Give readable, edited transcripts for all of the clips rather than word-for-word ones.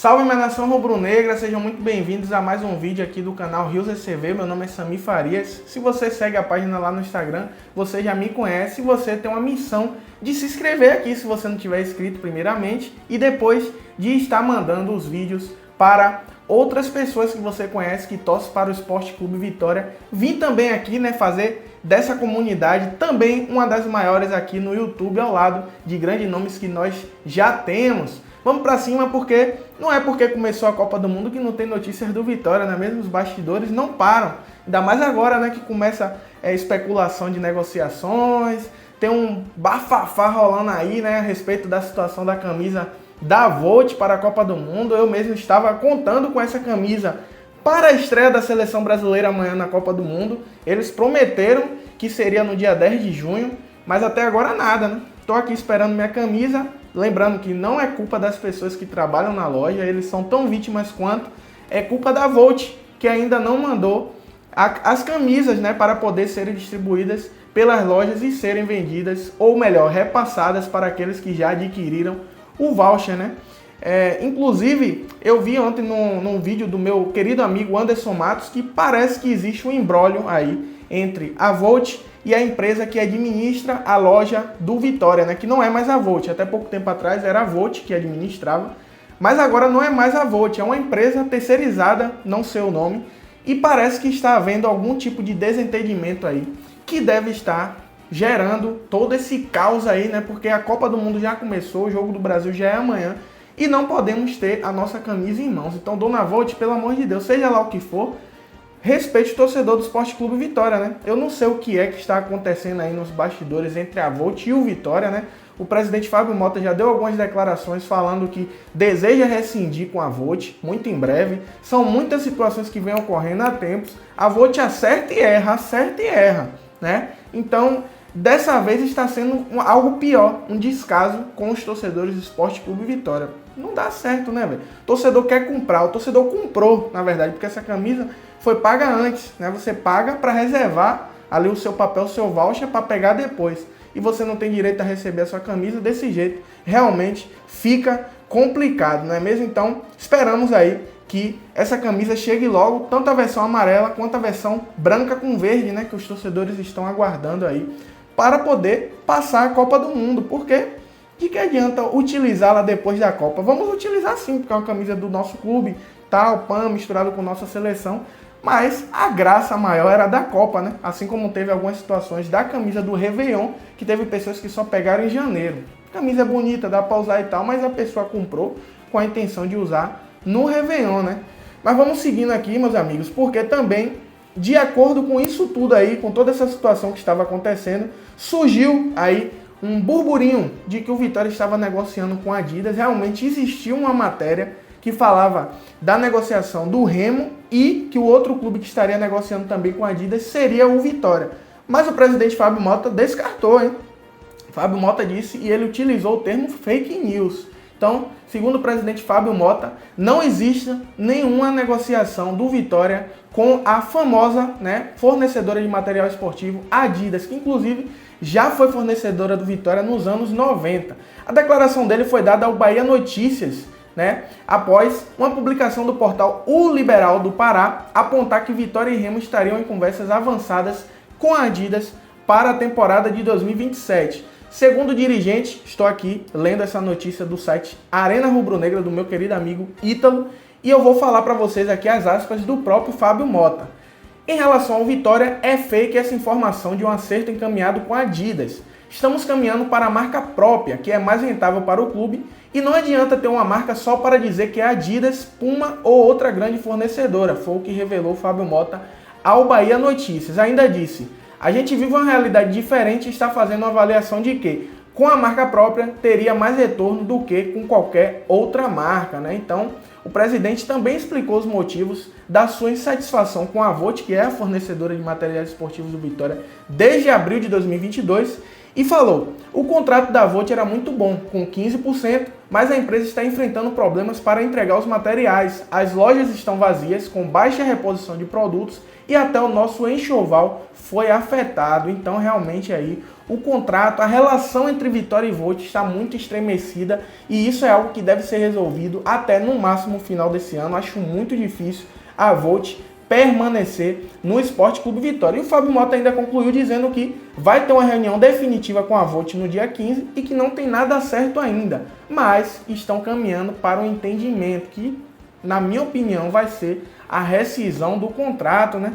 Salve minha nação rubro-negra, sejam muito bem-vindos a mais um vídeo aqui do canal Rios ECV. Meu nome é Sami Farias. Se você segue a página lá no Instagram, você já me conhece e você tem uma missão de se inscrever aqui se você não tiver inscrito primeiramente e depois de estar mandando os vídeos para outras pessoas que você conhece que torcem para o Esporte Clube Vitória. Vim também aqui, fazer dessa comunidade também uma das maiores aqui no YouTube, ao lado de grandes nomes que nós já temos. Vamos pra cima porque não é porque começou a Copa do Mundo que não tem notícias do Vitória, né? Mesmo os bastidores não param. Ainda mais agora, que começa especulação de negociações, tem um bafafá rolando aí, a respeito da situação da camisa da Volt para a Copa do Mundo. Eu mesmo estava contando com essa camisa para a estreia da Seleção Brasileira amanhã na Copa do Mundo. Eles prometeram que seria no dia 10 de junho, mas até agora nada, Tô aqui esperando minha camisa. Lembrando que não é culpa das pessoas que trabalham na loja, eles são tão vítimas quanto. É culpa da Volt, que ainda não mandou as camisas, para poder serem distribuídas pelas lojas e serem vendidas, ou melhor, repassadas para aqueles que já adquiriram o voucher, Inclusive, eu vi ontem num vídeo do meu querido amigo Anderson Matos que parece que existe um imbróglio aí entre a Volt e a empresa que administra a loja do Vitória, que não é mais a Volt. Até pouco tempo atrás era a Volt que administrava, mas agora não é mais a Volt, é uma empresa terceirizada, não sei o nome, e parece que está havendo algum tipo de desentendimento aí, que deve estar gerando todo esse caos aí, porque a Copa do Mundo já começou, o jogo do Brasil já é amanhã, e não podemos ter a nossa camisa em mãos. Então, dona Volt, pelo amor de Deus, seja lá o que for, respeite o torcedor do Esporte Clube Vitória, Eu não sei o que é que está acontecendo aí nos bastidores entre a Volt e o Vitória, O presidente Fábio Mota já deu algumas declarações falando que deseja rescindir com a Volt muito em breve. São muitas situações que vêm ocorrendo há tempos. A Volt acerta e erra, Então, dessa vez está sendo algo pior, um descaso com os torcedores do Esporte Clube Vitória. Não dá certo, velho? O torcedor quer comprar, o torcedor comprou, na verdade, porque essa camisa foi paga antes, Você paga para reservar ali o seu papel, o seu voucher para pegar depois. E você não tem direito a receber a sua camisa desse jeito. Realmente fica complicado, não é mesmo? Então, esperamos aí que essa camisa chegue logo, tanto a versão amarela quanto a versão branca com verde, que os torcedores estão aguardando aí, para poder passar a Copa do Mundo. Porque de que adianta utilizá-la depois da Copa? Vamos utilizar sim, porque é uma camisa do nosso clube, tal, PAN, misturado com nossa seleção. Mas a graça maior era da Copa, Assim como teve algumas situações da camisa do Réveillon, que teve pessoas que só pegaram em janeiro. Camisa bonita, dá pra usar e tal, mas a pessoa comprou com a intenção de usar no Réveillon, Mas vamos seguindo aqui, meus amigos, porque também, de acordo com isso tudo aí, com toda essa situação que estava acontecendo, surgiu aí um burburinho de que o Vitória estava negociando com a Adidas. Realmente existiu uma matéria que falava da negociação do Remo e que o outro clube que estaria negociando também com a Adidas seria o Vitória. Mas o presidente Fábio Mota descartou, Fábio Mota disse, e ele utilizou o termo fake news. Então, segundo o presidente Fábio Mota, não existe nenhuma negociação do Vitória com a famosa fornecedora de material esportivo Adidas, que inclusive já foi fornecedora do Vitória nos anos 90. A declaração dele foi dada ao Bahia Notícias, após uma publicação do portal O Liberal do Pará apontar que Vitória e Remo estariam em conversas avançadas com a Adidas para a temporada de 2027. Segundo o dirigente, estou aqui lendo essa notícia do site Arena Rubro-Negra do meu querido amigo Ítalo, e eu vou falar para vocês aqui as aspas do próprio Fábio Mota. Em relação ao Vitória, é fake essa informação de um acerto encaminhado com a Adidas. Estamos caminhando para a marca própria, que é mais rentável para o clube, e não adianta ter uma marca só para dizer que é Adidas, Puma ou outra grande fornecedora, foi o que revelou Fábio Mota ao Bahia Notícias. Ainda disse, a gente vive uma realidade diferente e está fazendo uma avaliação de que, com a marca própria, teria mais retorno do que com qualquer outra marca, Então, o presidente também explicou os motivos da sua insatisfação com a Volt, que é a fornecedora de materiais esportivos do Vitória desde abril de 2022, e falou, o contrato da Volt era muito bom, com 15%, mas a empresa está enfrentando problemas para entregar os materiais. As lojas estão vazias, com baixa reposição de produtos e até o nosso enxoval foi afetado. Então realmente aí o contrato, a relação entre Vitória e Volt está muito estremecida e isso é algo que deve ser resolvido até no máximo o final desse ano. Acho muito difícil a Volt permanecer no Esporte Clube Vitória. E o Fábio Mota ainda concluiu dizendo que vai ter uma reunião definitiva com a Volt no dia 15 e que não tem nada certo ainda, mas estão caminhando para um entendimento que, na minha opinião, vai ser a rescisão do contrato, né?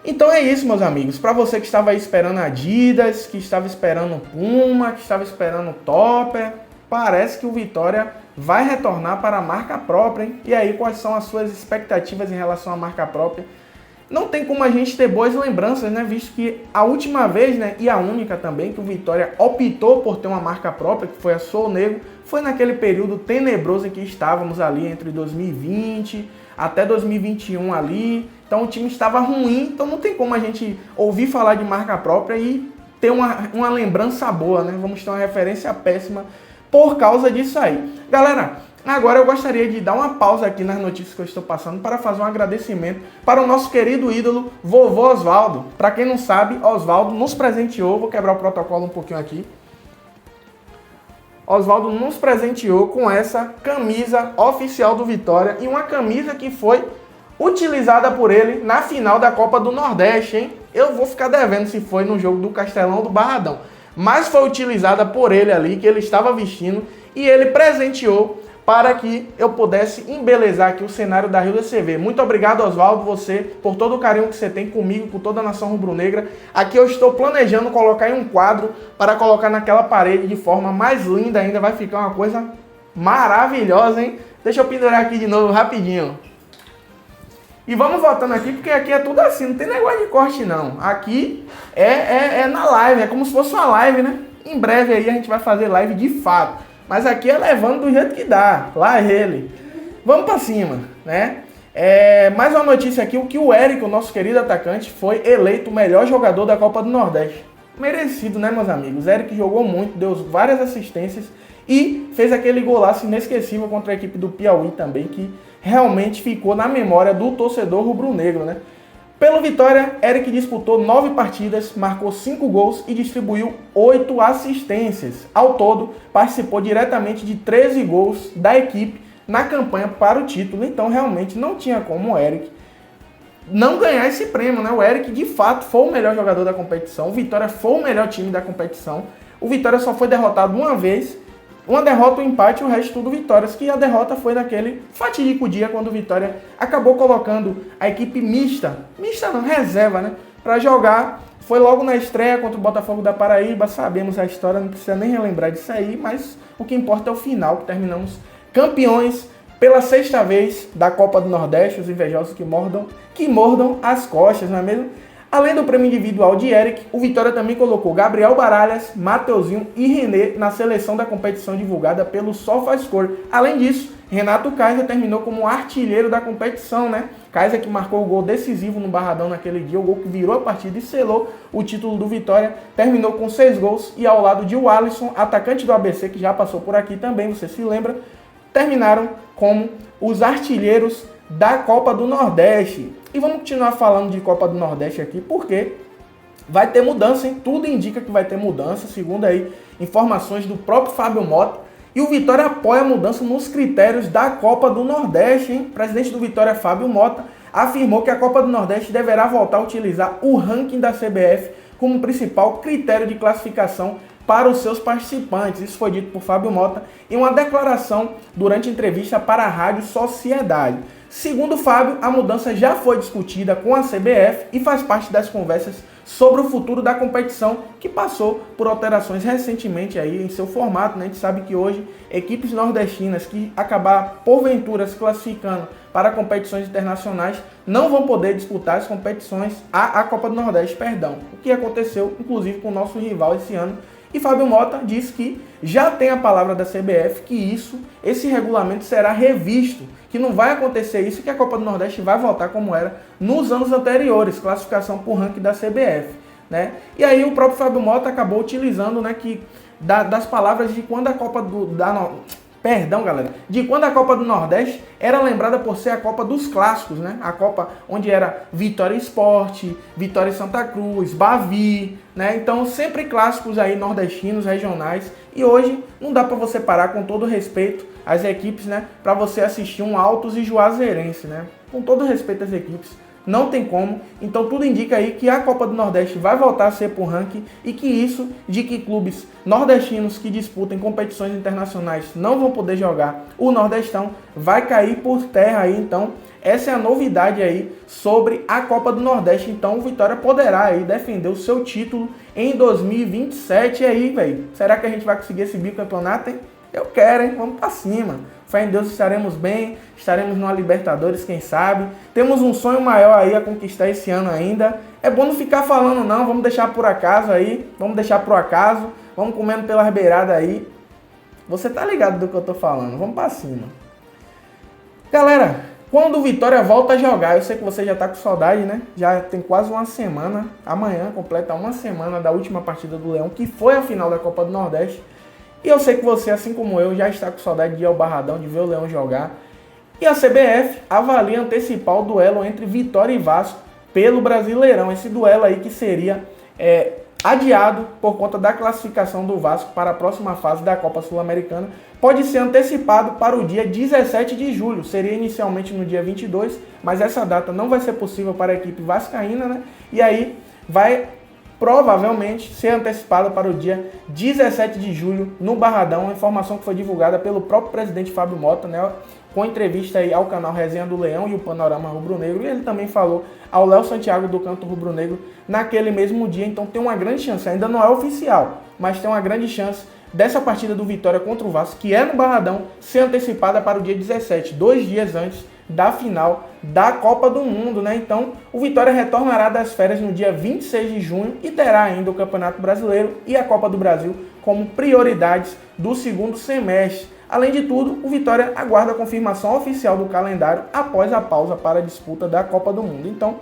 Então é isso, meus amigos. Para você que estava aí esperando Adidas, que estava esperando Puma, que estava esperando Topper, parece que o Vitória vai retornar para a marca própria, hein? E aí, quais são as suas expectativas em relação à marca própria? Não tem como a gente ter boas lembranças, né? Visto que a última vez, né, e a única também, que o Vitória optou por ter uma marca própria, que foi a Sou Negro, foi naquele período tenebroso em que estávamos ali entre 2020 até 2021 ali. Então o time estava ruim, então não tem como a gente ouvir falar de marca própria e ter uma lembrança boa, né? Vamos ter uma referência péssima por causa disso aí. Galera, agora eu gostaria de dar uma pausa aqui nas notícias que eu estou passando para fazer um agradecimento para o nosso querido ídolo, vovô Oswaldo. Para quem não sabe, Oswaldo nos presenteou, vou quebrar o protocolo um pouquinho aqui. Oswaldo nos presenteou com essa camisa oficial do Vitória e uma camisa que foi utilizada por ele na final da Copa do Nordeste, hein? Eu vou ficar devendo se foi no jogo do Castelão ou do Barradão, mas foi utilizada por ele ali, que ele estava vestindo, e ele presenteou para que eu pudesse embelezar aqui o cenário da Rio CV. Muito obrigado, Oswaldo, você, por todo o carinho que você tem comigo, com toda a nação rubro-negra. Aqui eu estou planejando colocar em um quadro para colocar naquela parede de forma mais linda ainda. Vai ficar uma coisa maravilhosa, hein? Deixa eu pendurar aqui de novo rapidinho. E vamos voltando aqui, porque aqui é tudo assim, não tem negócio de corte não. Aqui é na live, é como se fosse uma live, né? Em breve aí a gente vai fazer live de fato. Mas aqui é levando do jeito que dá. Lá é ele. Vamos pra cima, né? Mais uma notícia aqui, o que o Eric, o nosso querido atacante, foi eleito o melhor jogador da Copa do Nordeste. Merecido, né, meus amigos? Eric jogou muito, deu várias assistências e fez aquele golaço inesquecível contra a equipe do Piauí também, que realmente ficou na memória do torcedor rubro-negro, né? Pelo Vitória, Eric disputou 9 partidas, marcou 5 gols e distribuiu 8 assistências. Ao todo, participou diretamente de 13 gols da equipe na campanha para o título. Então, realmente, não tinha como o Eric não ganhar esse prêmio, né? O Eric, de fato, foi o melhor jogador da competição. O Vitória foi o melhor time da competição. O Vitória só foi derrotado uma vez. Uma derrota, um empate, o resto tudo vitórias, que a derrota foi naquele fatídico dia quando o Vitória acabou colocando a equipe mista não, reserva, né, para jogar. Foi logo na estreia contra o Botafogo da Paraíba, sabemos a história, não precisa nem relembrar disso aí, mas o que importa é o final, que terminamos campeões pela 6ª vez da Copa do Nordeste, os invejosos que mordam as costas, não é mesmo? Além do prêmio individual de Eric, o Vitória também colocou Gabriel Baralhas, Mateuzinho e René na seleção da competição divulgada pelo SofaScore. Além disso, Renato Kaiser terminou como artilheiro da competição, né? Kaiser que marcou o gol decisivo no Barradão naquele dia, o gol que virou a partida e selou o título do Vitória, terminou com 6 gols e ao lado de Alisson, atacante do ABC, que já passou por aqui também, você se lembra, terminaram como os artilheiros da Copa do Nordeste. E vamos continuar falando de Copa do Nordeste aqui, porque vai ter mudança, hein? Tudo indica que vai ter mudança, segundo aí informações do próprio Fábio Mota. E o Vitória apoia a mudança nos critérios da Copa do Nordeste, hein? O presidente do Vitória, Fábio Mota, afirmou que a Copa do Nordeste deverá voltar a utilizar o ranking da CBF como principal critério de classificação para os seus participantes. Isso foi dito por Fábio Mota em uma declaração durante entrevista para a Rádio Sociedade. Segundo Fábio, a mudança já foi discutida com a CBF e faz parte das conversas sobre o futuro da competição, que passou por alterações recentemente aí em seu formato, né? A gente sabe que hoje equipes nordestinas que acabar porventura se classificando para competições internacionais não vão poder disputar as competições, a Copa do Nordeste, perdão. O que aconteceu, inclusive, com o nosso rival esse ano. E Fábio Mota disse que já tem a palavra da CBF que esse regulamento será revisto, que não vai acontecer isso, que a Copa do Nordeste vai voltar como era nos anos anteriores, classificação por ranking da CBF, né? E aí o próprio Fábio Mota acabou utilizando, né, das palavras de quando a Copa perdão, galera, de quando a Copa do Nordeste era lembrada por ser a Copa dos Clássicos, né? A Copa onde era Vitória Esporte, Vitória Santa Cruz, Bavi, né? Então, sempre clássicos aí nordestinos, regionais. E hoje não dá para você parar, com todo respeito às equipes, né? Para você assistir um Altos e Juazeirense, né? Com todo respeito às equipes, não tem como. Então tudo indica aí que a Copa do Nordeste vai voltar a ser por ranking e que isso de que clubes nordestinos que disputem competições internacionais não vão poder jogar o Nordestão vai cair por terra aí. Então essa é a novidade aí sobre a Copa do Nordeste. Então o Vitória poderá aí defender o seu título em 2027. E aí, velho, será que a gente vai conseguir esse bicampeonato, hein? Eu quero, hein? Vamos pra cima. Fé em Deus, estaremos bem, estaremos numa Libertadores, quem sabe. Temos um sonho maior aí a conquistar esse ano ainda. É bom não ficar falando não, vamos deixar por acaso aí, vamos deixar pro acaso, vamos comendo pelas beiradas aí. Você tá ligado do que eu tô falando, vamos pra cima. Galera, quando o Vitória volta a jogar, eu sei que você já tá com saudade, né? Já tem quase uma semana, amanhã completa uma semana da última partida do Leão, que foi a final da Copa do Nordeste. E eu sei que você, assim como eu, já está com saudade de ir ao Barradão, de ver o Leão jogar. E a CBF avalia antecipar o duelo entre Vitória e Vasco pelo Brasileirão. Esse duelo aí que seria adiado por conta da classificação do Vasco para a próxima fase da Copa Sul-Americana. Pode ser antecipado para o dia 17 de julho. Seria inicialmente no dia 22, mas essa data não vai ser possível para a equipe vascaína, né? E aí vai provavelmente ser antecipada para o dia 17 de julho no Barradão, uma informação que foi divulgada pelo próprio presidente Fábio Mota, né, com entrevista aí ao canal Resenha do Leão e o Panorama Rubro-Negro, e ele também falou ao Léo Santiago do Canto Rubro-Negro naquele mesmo dia. Então tem uma grande chance, ainda não é oficial, mas tem uma grande chance dessa partida do Vitória contra o Vasco, que é no Barradão, ser antecipada para o dia 17, 2 dias antes da final da Copa do Mundo, né? Então, o Vitória retornará das férias no dia 26 de junho e terá ainda o Campeonato Brasileiro e a Copa do Brasil como prioridades do segundo semestre. Além de tudo, o Vitória aguarda a confirmação oficial do calendário após a pausa para a disputa da Copa do Mundo. Então,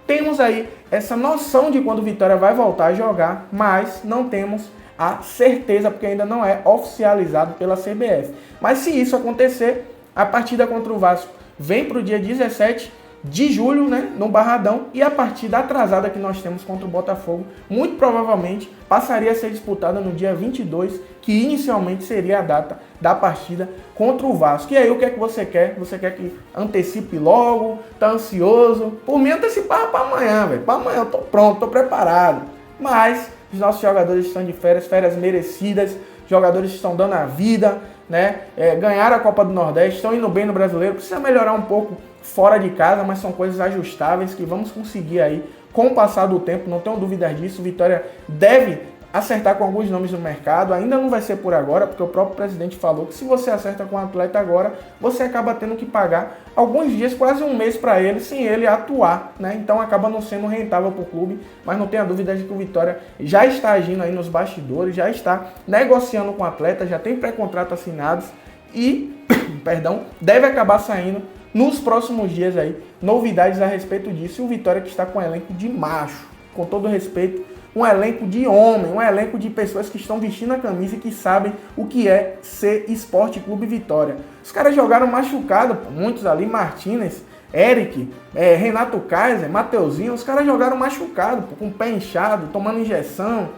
temos aí essa noção de quando o Vitória vai voltar a jogar, mas não temos a certeza, porque ainda não é oficializado pela CBF. Mas se isso acontecer, a partida contra o Vasco vem para o dia 17 de julho, né, no Barradão, e a partida atrasada que nós temos contra o Botafogo, muito provavelmente passaria a ser disputada no dia 22, que inicialmente seria a data da partida contra o Vasco. E aí, o que é que você quer? Você quer que antecipe logo? Tá ansioso? Por mim, antecipar para amanhã, velho. Para amanhã eu tô pronto, tô preparado. Mas os nossos jogadores estão de férias, férias merecidas, jogadores estão dando a vida, né? Ganharam a Copa do Nordeste, estão indo bem no Brasileiro, precisa melhorar um pouco fora de casa, mas são coisas ajustáveis que vamos conseguir aí com o passar do tempo, não tenho dúvidas disso. O Vitória deve acertar com alguns nomes no mercado, ainda não vai ser por agora, porque o próprio presidente falou que se você acerta com o atleta agora, você acaba tendo que pagar alguns dias, quase um mês para ele, sem ele atuar, né? Então acaba não sendo rentável para o clube, mas não tenha dúvida de que o Vitória já está agindo aí nos bastidores, já está negociando com o atleta, já tem pré-contrato assinados e, perdão, deve acabar saindo nos próximos dias aí novidades a respeito disso. E o Vitória que está com um elenco de macho, com todo respeito, um elenco de homem, um elenco de pessoas que estão vestindo a camisa e que sabem o que é ser Esporte Clube Vitória. Os caras jogaram machucado, muitos ali, Martínez, Eric, Renato Kaiser, Mateuzinho, os caras jogaram machucado, com o pé inchado, tomando injeção.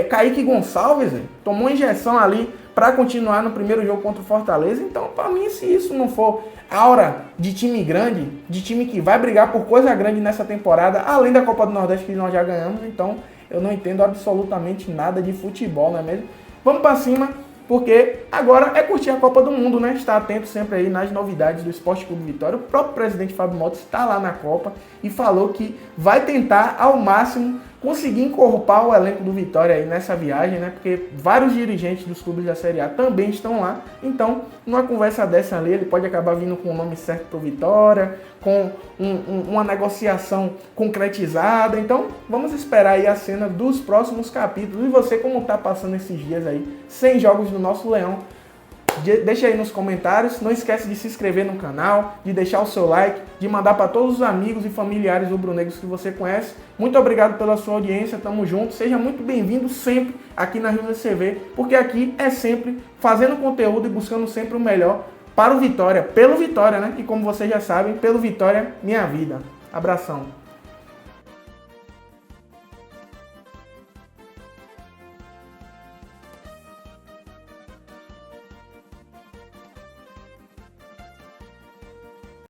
Kaique Gonçalves tomou injeção ali para continuar no primeiro jogo contra o Fortaleza. Então, para mim, se isso não for aura de time grande, de time que vai brigar por coisa grande nessa temporada, além da Copa do Nordeste que nós já ganhamos, então eu não entendo absolutamente nada de futebol, não é mesmo? Vamos para cima, porque agora é curtir a Copa do Mundo, né? Estar atento sempre aí nas novidades do Esporte Clube Vitória. O próprio presidente Fábio Mota está lá na Copa e falou que vai tentar ao máximo conseguir encorpar o elenco do Vitória aí nessa viagem, né? Porque vários dirigentes dos clubes da Série A também estão lá. Então, numa conversa dessa ali, ele pode acabar vindo com o nome certo pro Vitória, com uma negociação concretizada. Então, vamos esperar aí a cena dos próximos capítulos. E você, como tá passando esses dias aí, sem jogos do nosso Leão, Deixa aí nos comentários. Não esquece de se inscrever no canal, de deixar o seu like, de mandar para todos os amigos e familiares rubro-negros que você conhece. Muito obrigado pela sua audiência, tamo junto. Seja muito bem-vindo sempre aqui na Rios SCV, porque aqui é sempre fazendo conteúdo e buscando sempre o melhor para o Vitória, pelo Vitória, né? E como vocês já sabem, pelo Vitória, minha vida. Abração.